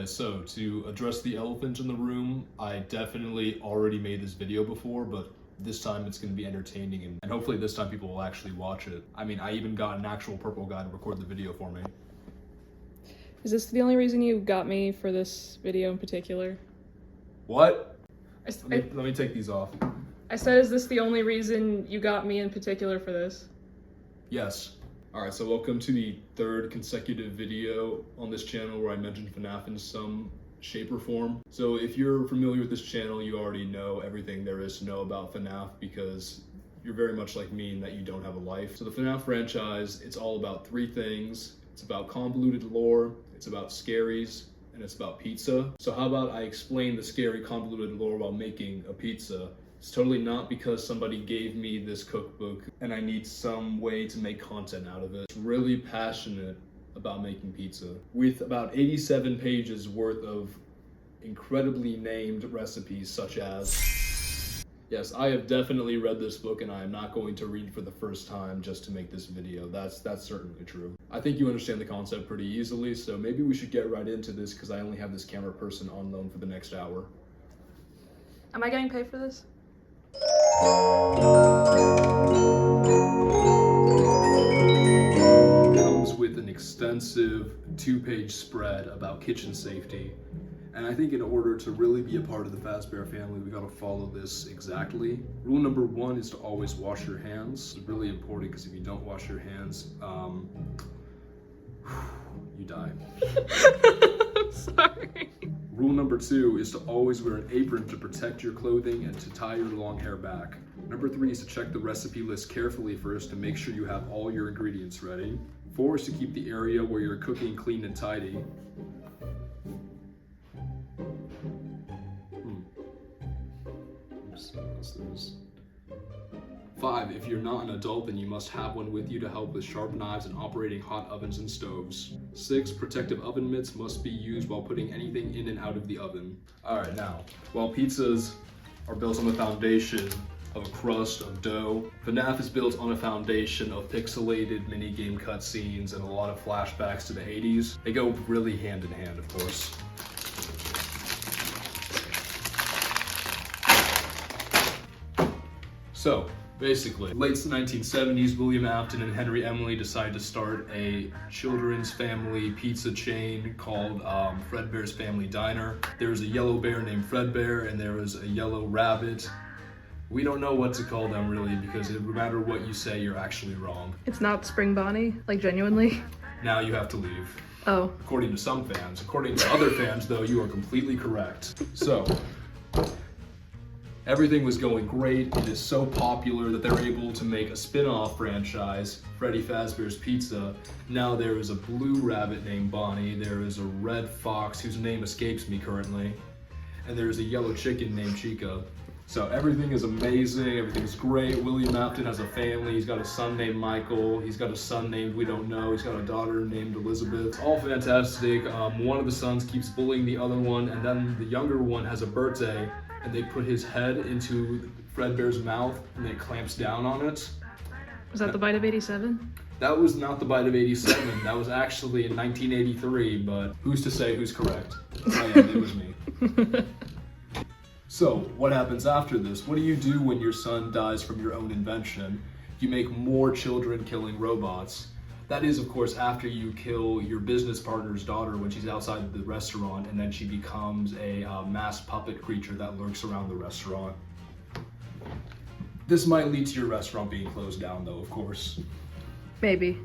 So to address the elephant in the room, I definitely already made this video before, but this time it's going to be entertaining and hopefully this time people will actually watch it. I mean, I even got an actual purple guy to record the video for me. Is this the only reason you got me for this video in particular? What? Let me take these off. I said, is this the only reason you got me in particular for this? Yes. Alright, so welcome to the third consecutive video on this channel where I mentioned FNAF in some shape or form. So if you're familiar with this channel, you already know everything there is to know about FNAF because you're very much like me in that you don't have a life. So the FNAF franchise, it's all about three things. It's about convoluted lore, it's about scaries, and it's about pizza. So how about I explain the scary convoluted lore while making a pizza? It's totally not because somebody gave me this cookbook and I need some way to make content out of it. I'm really passionate about making pizza. With about 87 pages worth of incredibly named recipes such as... Yes, I have definitely read this book and I am not going to read for the first time just to make this video. That's certainly true. I think you understand the concept pretty easily, so maybe we should get right into this because I only have this camera person on loan for the next hour. Am I getting paid for this? Comes with an extensive 2-page spread about kitchen safety. And I think in order to really be a part of the Fazbear family, we gotta follow this exactly. Rule number 1 is to always wash your hands. It's really important because if you don't wash your hands, you die. I'm sorry. Rule number 2 is to always wear an apron to protect your clothing and to tie your long hair back. Number 3 is to check the recipe list carefully first to make sure you have all your ingredients ready. 4 is to keep the area where you're cooking clean and tidy. Oops, what's this? 5, if you're not an adult, then you must have one with you to help with sharp knives and operating hot ovens and stoves. 6, protective oven mitts must be used while putting anything in and out of the oven. Alright, now, while pizzas are built on the foundation of a crust of dough, FNAF is built on a foundation of pixelated minigame cutscenes and a lot of flashbacks to the 80s. They go really hand in hand, of course. So, basically, late 1970s, William Afton and Henry Emily decided to start a children's family pizza chain called Fredbear's Family Diner. There was a yellow bear named Fredbear and there was a yellow rabbit. We don't know what to call them really because no matter what you say, you're actually wrong. It's not Spring Bonnie? Like, genuinely? Now you have to leave. Oh. According to some fans. According to other fans, though, you are completely correct. So, everything was going great. It is so popular that they're able to make a spin-off franchise, Freddy Fazbear's Pizza. Now there is a blue rabbit named Bonnie, there is a red fox whose name escapes me currently, and there is a yellow chicken named Chica. So everything is amazing, everything's great. William Afton has a family, he's got a son named Michael, he's got a son named we don't know, he's got a daughter named Elizabeth. It's all fantastic. One of the sons keeps bullying the other one, and then the younger one has a birthday, and they put his head into Fredbear's mouth and it clamps down on it. Was that the bite of 87? That was not the bite of 87, that was actually in 1983, but who's to say who's correct? Oh yeah, it was me. So, what happens after this? What do you do when your son dies from your own invention? You make more children killing robots. That is, of course, after you kill your business partner's daughter when she's outside the restaurant, and then she becomes a mass puppet creature that lurks around the restaurant. This might lead to your restaurant being closed down, though, of course. Maybe.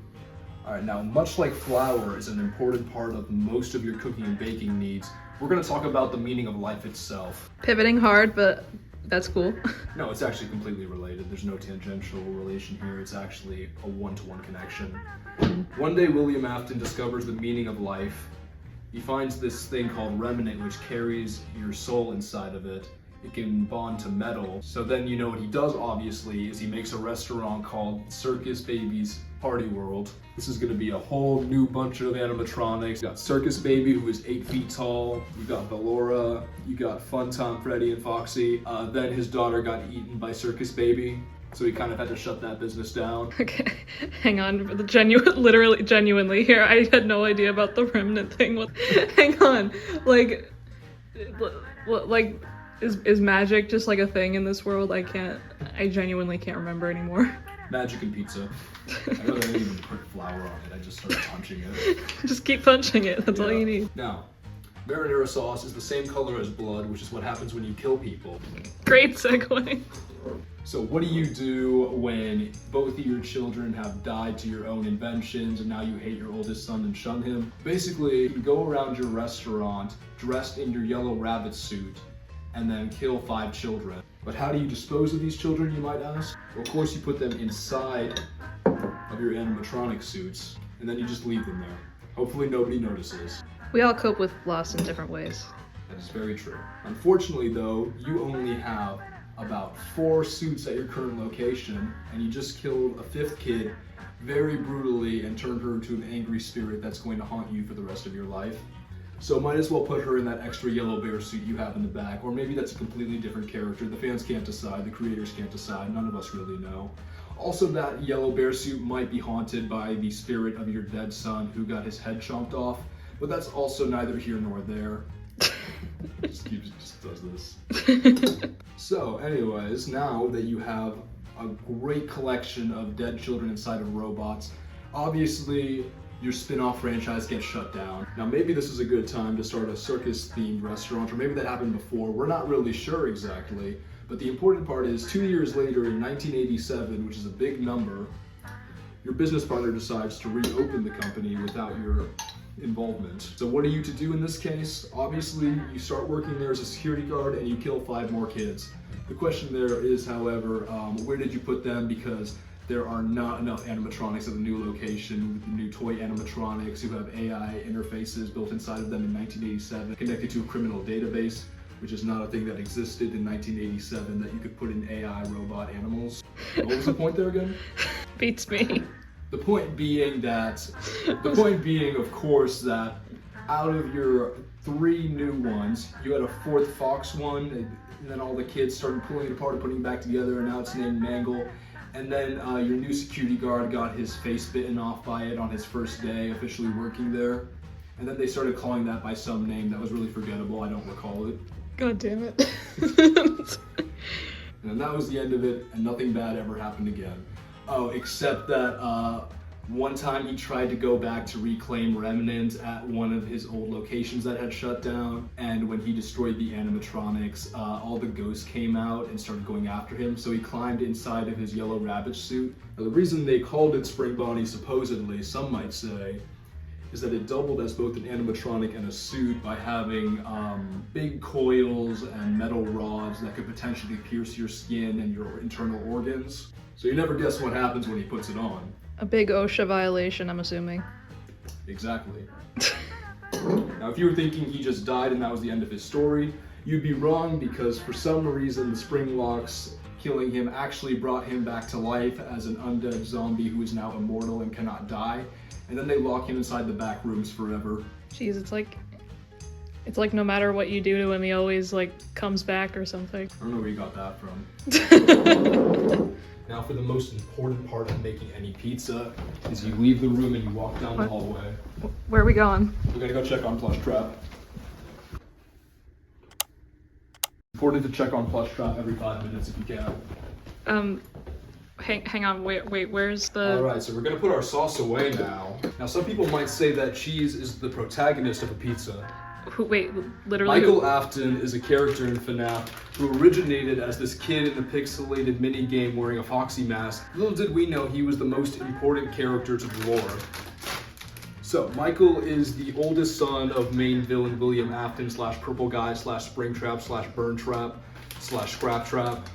Alright, now, much like flour is an important part of most of your cooking and baking needs, we're going to talk about the meaning of life itself. Pivoting hard, but that's cool. No, it's actually completely related. There's no tangential relation here. It's actually a one-to-one connection. One day, William Afton discovers the meaning of life. He finds this thing called remnant, which carries your soul inside of it. It can bond to metal. So then you know what he does, obviously, is he makes a restaurant called Circus Baby's Party World. This is gonna be a whole new bunch of animatronics. You got Circus Baby, who is 8 feet tall. You got Ballora. You got Fun Tom, Freddy, and Foxy. Then his daughter got eaten by Circus Baby. So he kind of had to shut that business down. Okay, hang on. Literally, genuinely here. I had no idea about the remnant thing. Hang on. Like, is magic just like a thing in this world? I genuinely can't remember anymore. Magic and pizza. I know I didn't even put flour on it. I just started punching it. Just keep punching it. That's all you need. Now, marinara sauce is the same color as blood, which is what happens when you kill people. Great segue. So what do you do when both of your children have died to your own inventions and now you hate your oldest son and shun him? Basically, you go around your restaurant dressed in your yellow rabbit suit and then kill 5 children. But how do you dispose of these children, you might ask? Well, of course you put them inside of your animatronic suits and then you just leave them there. Hopefully nobody notices. We all cope with loss in different ways. That is very true. Unfortunately though, you only have about 4 suits at your current location, and you just killed a 5th kid very brutally and turned her into an angry spirit that's going to haunt you for the rest of your life. So might as well put her in that extra yellow bear suit you have in the back, or maybe that's a completely different character. The fans can't decide, the creators can't decide, none of us really know. Also, that yellow bear suit might be haunted by the spirit of your dead son who got his head chomped off, but that's also neither here nor there. just does this. So anyways, now that you have a great collection of dead children inside of robots, obviously your spin-off franchise gets shut down. Now maybe this is a good time to start a circus-themed restaurant, or maybe that happened before, we're not really sure exactly. But the important part is 2 years later in 1987, which is a big number, your business partner decides to reopen the company without your involvement. So what are you to do in this case? Obviously, you start working there as a security guard and you kill 5 more kids. The question there is, however, where did you put them? Because there are not enough animatronics at the new location, with the new toy animatronics who have AI interfaces built inside of them in 1987, connected to a criminal database, which is not a thing that existed in 1987, that you could put in AI robot animals. What was the point there again? Beats me. The point being, of course, that out of your 3 new ones, you had a 4th Fox one, and then all the kids started pulling it apart and putting it back together, and now it's named Mangle. And then your new security guard got his face bitten off by it on his first day officially working there. And then they started calling that by some name that was really forgettable, I don't recall it. God damn it. And that was the end of it, and nothing bad ever happened again. Oh, except that one time he tried to go back to reclaim remnants at one of his old locations that had shut down, and when he destroyed the animatronics, all the ghosts came out and started going after him, so he climbed inside of his yellow rabbit suit. Now, the reason they called it Spring Bonnie, supposedly, some might say, is that it doubled as both an animatronic and a suit by having big coils and metal rods that could potentially pierce your skin and your internal organs. So you never guess what happens when he puts it on. A big OSHA violation, I'm assuming. Exactly. Now, if you were thinking he just died and that was the end of his story, you'd be wrong, because for some reason the spring locks killing him actually brought him back to life as an undead zombie who is now immortal and cannot die. And then they lock him inside the back rooms forever. Jeez, it's like no matter what you do to him, he always comes back or something. I don't know where you got that from. Now for the most important part of making any pizza is you leave the room and you walk down the hallway. Where are we going? We're gonna go check on Plushtrap. Important to check on Plushtrap every 5 minutes if you can. Hang on, wait, where's the... Alright, so we're gonna put our sauce away now. Now some people might say that cheese is the protagonist of a pizza. Wait, literally Michael Afton is a character in FNAF who originated as this kid in the pixelated minigame wearing a foxy mask. Little did we know he was the most important character to the lore. So, Michael is the oldest son of main villain William Afton / Purple Guy / Springtrap / Burntrap / Scraptrap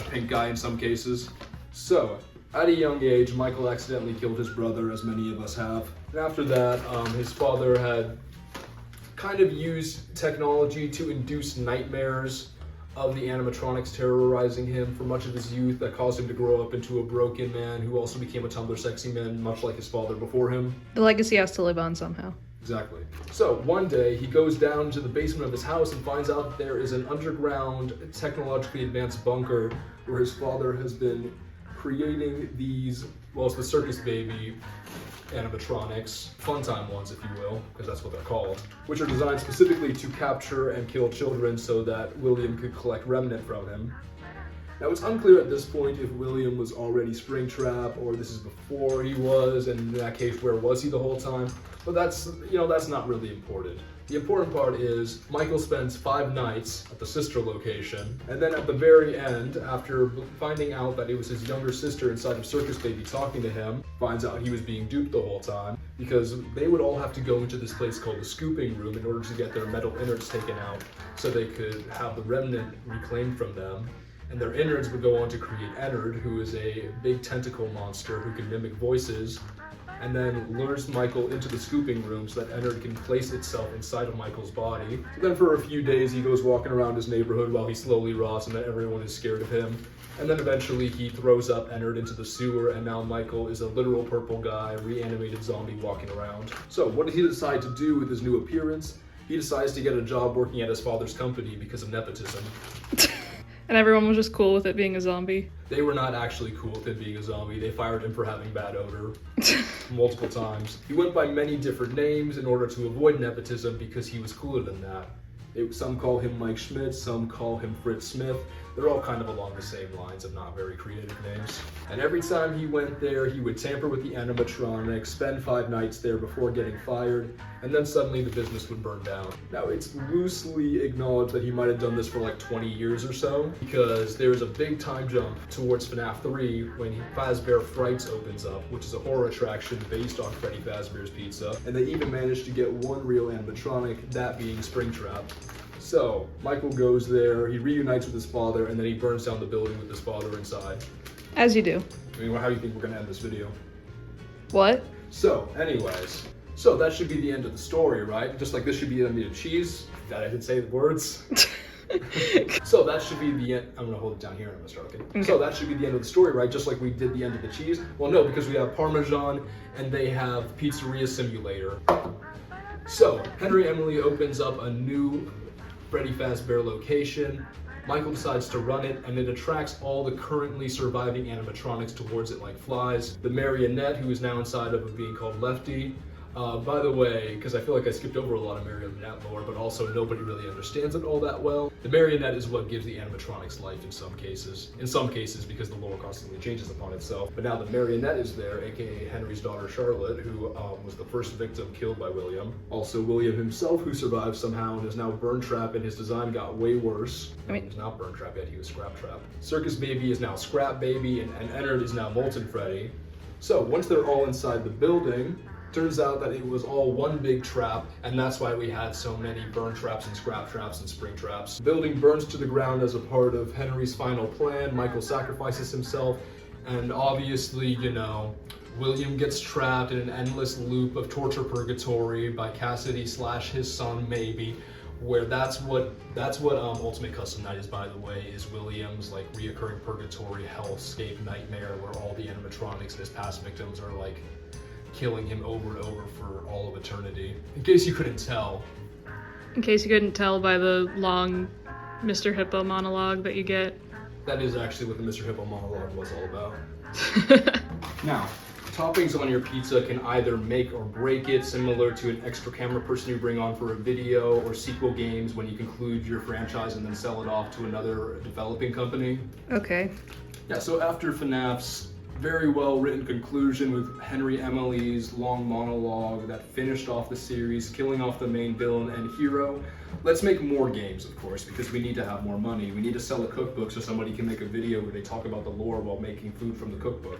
/ Pink Guy in some cases. So, at a young age, Michael accidentally killed his brother, as many of us have. And after that, his father had kind of used technology to induce nightmares of the animatronics terrorizing him for much of his youth that caused him to grow up into a broken man who also became a Tumblr sexy man, much like his father before him. The legacy has to live on somehow. Exactly. So one day he goes down to the basement of his house and finds out that there is an underground technologically advanced bunker where his father has been creating these, well, it's the Circus Baby animatronics, funtime ones if you will, because that's what they're called, which are designed specifically to capture and kill children so that William could collect remnant from him. Now it's unclear at this point if William was already Springtrap or this is before he was, and in that case where was he the whole time, but that's not really important. The important part is Michael spends 5 nights at the sister location, and then at the very end, after finding out that it was his younger sister inside of Circus Baby talking to him, finds out he was being duped the whole time, because they would all have to go into this place called the scooping room in order to get their metal innards taken out so they could have the remnant reclaimed from them. And their innards would go on to create Ennard, who is a big tentacle monster who can mimic voices, and then lures Michael into the scooping room so that Ennard can place itself inside of Michael's body. So then for a few days he goes walking around his neighborhood while he slowly rots and then everyone is scared of him. And then eventually he throws up Ennard into the sewer, and now Michael is a literal purple guy, reanimated zombie walking around. So what did he decide to do with his new appearance? He decides to get a job working at his father's company because of nepotism. And everyone was just cool with it being a zombie. They were not actually cool with it being a zombie. They fired him for having bad odor multiple times. He went by many different names in order to avoid nepotism because he was cooler than that. Some call him Mike Schmidt, some call him Fritz Smith. They're all kind of along the same lines of not very creative names. And every time he went there, he would tamper with the animatronics, spend 5 nights there before getting fired, and then suddenly the business would burn down. Now, it's loosely acknowledged that he might have done this for like 20 years or so, because there's a big time jump towards FNAF 3 when Fazbear Frights opens up, which is a horror attraction based on Freddy Fazbear's Pizza, and they even managed to get one real animatronic, that being Springtrap. So, Michael goes there, he reunites with his father, and then he burns down the building with his father inside. As you do. I mean, how do you think we're gonna end this video? What? So, anyways. So that should be the end of the story, right? Just like this should be the end of cheese. That I didn't say the words. So that should be the end. I'm gonna hold it down here and I'm gonna start looking. Okay. So that should be the end of the story, right? Just like we did the end of the cheese. Well, no, because we have Parmesan and they have Pizzeria Simulator. So, Henry Emily opens up a new Freddy Fazbear location. Michael decides to run it, and it attracts all the currently surviving animatronics towards it like flies. The marionette, who is now inside of it being called Lefty. By the way, because I feel like I skipped over a lot of marionette lore, but also nobody really understands it all that well. The marionette is what gives the animatronics life in some cases. In some cases, because the lore constantly changes upon itself. But now the marionette is there, aka Henry's daughter Charlotte, who was the first victim killed by William. Also William himself, who survived somehow and is now Burntrap, and his design got way worse. He's not Burntrap yet, he was Scraptrap. Circus Baby is now Scrap Baby, and Ennard is now Molten Freddy. So once they're all inside the building, turns out that it was all one big trap, and that's why we had so many burn traps and scrap traps and spring traps. The building burns to the ground as a part of Henry's final plan. Michael sacrifices himself, and obviously, you know, William gets trapped in an endless loop of torture purgatory by Cassidy / his son, maybe, where that's what Ultimate Custom Night is, by the way, is William's like reoccurring purgatory hellscape nightmare where all the animatronics and his past victims are like killing him over and over for all of eternity. In case you couldn't tell. In case you couldn't tell by the long Mr. Hippo monologue that you get. That is actually what the Mr. Hippo monologue was all about. Now, toppings on your pizza can either make or break it, similar to an extra camera person you bring on for a video, or sequel games when you conclude your franchise and then sell it off to another developing company. Okay. Yeah, so after FNAF's very well written conclusion with Henry Emily's long monologue that finished off the series, killing off the main villain and hero, let's make more games, of course, because we need to have more money. We need to sell a cookbook so somebody can make a video where they talk about the lore while making food from the cookbook.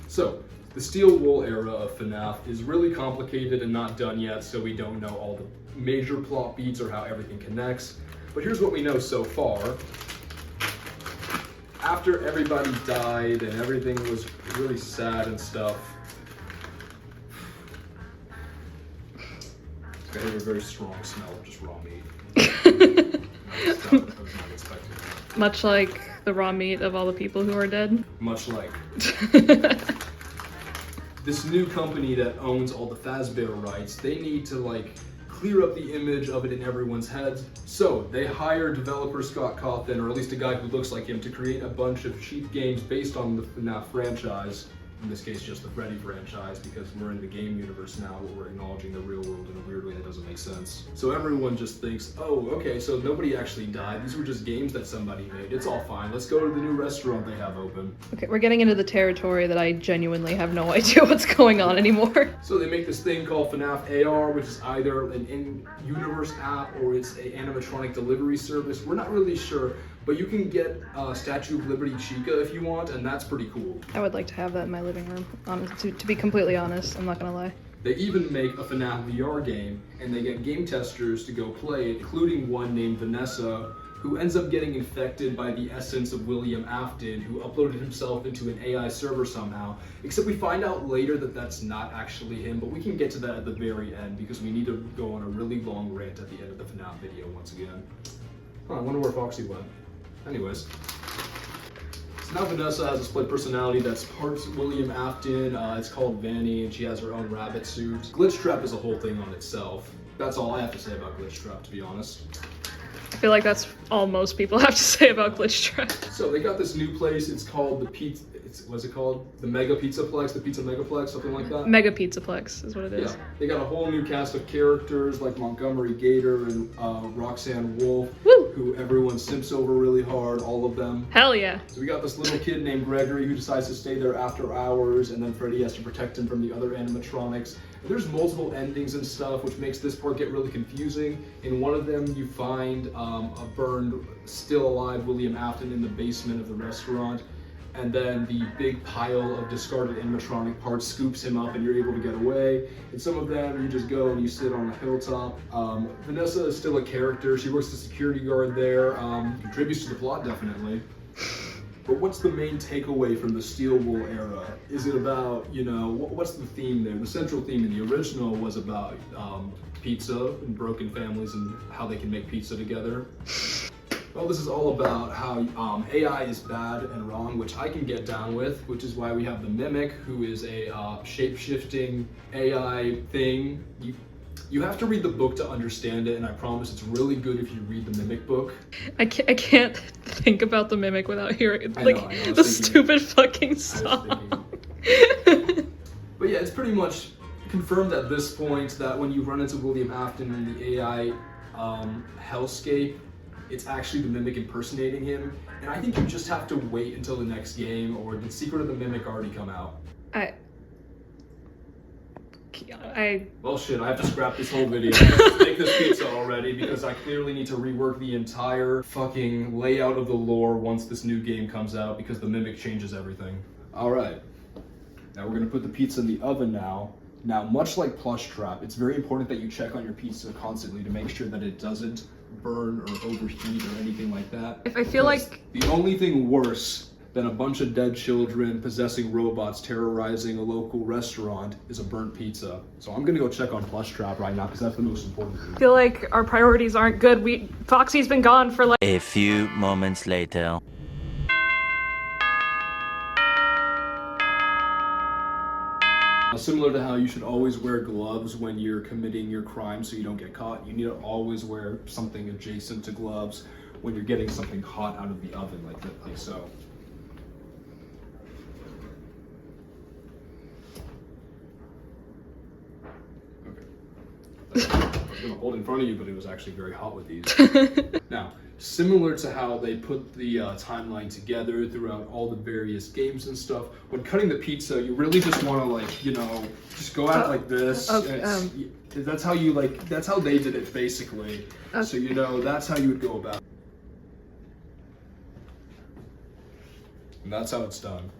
So, the Steel Wool era of FNAF is really complicated and not done yet, so we don't know all the major plot beats or how everything connects. But here's what we know so far. After everybody died and everything was really sad and stuff, I hear a very strong smell of just raw meat. I was not expecting that. Much like the raw meat of all the people who are dead. Much like. This new company that owns all the Fazbear rights, they need to like clear up the image of it in everyone's heads. So they hired developer Scott Cawthon, or at least a guy who looks like him, to create a bunch of cheap games based on the FNAF franchise. In this case, just the Freddy franchise, because we're in the game universe now, but we're acknowledging the real world in a weird way that doesn't make sense. So everyone just thinks, oh, okay, so nobody actually died. These were just games that somebody made. It's all fine. Let's go to the new restaurant they have open. Okay, we're getting into the territory that I genuinely have no idea what's going on anymore. So they make this thing called FNAF AR, which is either an in-universe app or it's an animatronic delivery service. We're not really sure, but you can get Statue of Liberty Chica if you want, and that's pretty cool. I would like to have that in my living room, to be completely honest, I'm not gonna lie. They even make a FNAF VR game, and they get game testers to go play it, including one named Vanessa, who ends up getting infected by the essence of William Afton, who uploaded himself into an AI server somehow. Except we find out later that that's not actually him, but we can get to that at the very end, because we need to go on a really long rant at the end of the FNAF video once again. Huh, I wonder where Foxy went. Anyways. So now Vanessa has a split personality that's part William Afton. It's called Vanny, and she has her own rabbit suit. Glitch Trap is a whole thing on itself. That's all I have to say about Glitch Trap, to be honest. I feel like that's all most people have to say about Glitch Trap. So they got this new place. It's called the Pizza. What's it called? The Mega Pizzaplex, the Pizza Megaplex, something like that. Mega Pizzaplex is what it is. Yeah, they got a whole new cast of characters like Montgomery Gator and Roxanne Wolf, Woo! Who everyone simps over really hard, all of them. Hell yeah. So we got this little kid named Gregory who decides to stay there after hours, and then Freddy has to protect him from the other animatronics. And there's multiple endings and stuff, which makes this part get really confusing. In one of them, you find a burned, still alive William Afton in the basement of the restaurant. And then the big pile of discarded animatronic parts scoops him up and you're able to get away. In some of them, you just go and you sit on a hilltop. Vanessa is still a character. She works as a security guard there. Contributes to the plot, definitely. But what's the main takeaway from the Steel Wool era? Is it about, you know, what's the theme there? The central theme in the original was about pizza and broken families and how they can make pizza together. Well, this is all about how AI is bad and wrong, which I can get down with, which is why we have the Mimic, who is a shape-shifting AI thing. You have to read the book to understand it, and I promise it's really good if you read the Mimic book. I can't think about the Mimic without hearing I know, the stupid fucking song. But yeah, it's pretty much confirmed at this point that when you run into William Afton in the AI hellscape, it's actually the Mimic impersonating him, and I think you just have to wait until the next game, or the Secret of the Mimic already come out. Well shit, I have to scrap this whole video. Let's make this pizza already, because I clearly need to rework the entire fucking layout of the lore once this new game comes out, because the Mimic changes everything. Alright, now we're gonna put the pizza in the oven now. Now, much like Plush Trap, it's very important that you check on your pizza constantly to make sure that it doesn't burn or overheat or anything like that. If I feel like the only thing worse than a bunch of dead children possessing robots terrorizing a local restaurant is a burnt pizza. So I'm gonna go check on Plush Trap right now because that's the most important thing. I feel like our priorities aren't good. Foxy's been gone for like a few moments later. Similar to how you should always wear gloves when you're committing your crime so you don't get caught, you need to always wear something adjacent to gloves when you're getting something hot out of the oven like so. Okay. I was gonna hold in front of you, but it was actually very hot with these. Now, similar to how they put the timeline together throughout all the various games and stuff, when cutting the pizza, you really just want to, like, you know, just go out like this. That's how you, like, that's how they did it, basically. So, you know, that's how you would go about it. And that's how it's done.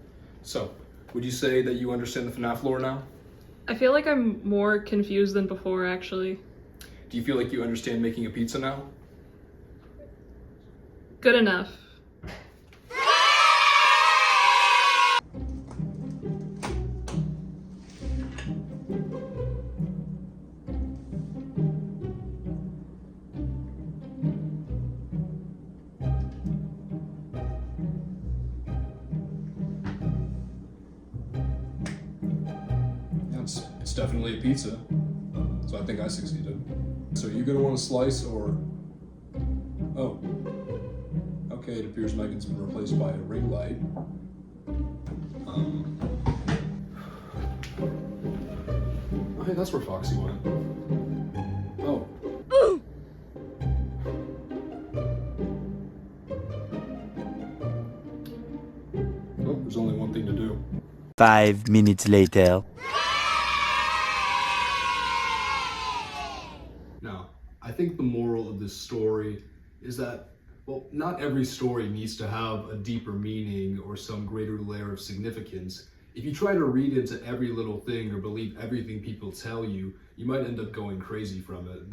So, would you say that you understand the FNAF lore now? I feel like I'm more confused than before, actually. Do you feel like you understand making a pizza now? Good enough. It's definitely a pizza, so I think I succeeded. So you're gonna want a slice or... Oh. Okay, it appears Megan's been replaced by a ring light. Oh, hey, that's where Foxy went. Oh. Oh, there's only one thing to do. 5 minutes later. Now, I think the moral of this story is that, well, not every story needs to have a deeper meaning or some greater layer of significance. If you try to read into every little thing or believe everything people tell you, you might end up going crazy from it.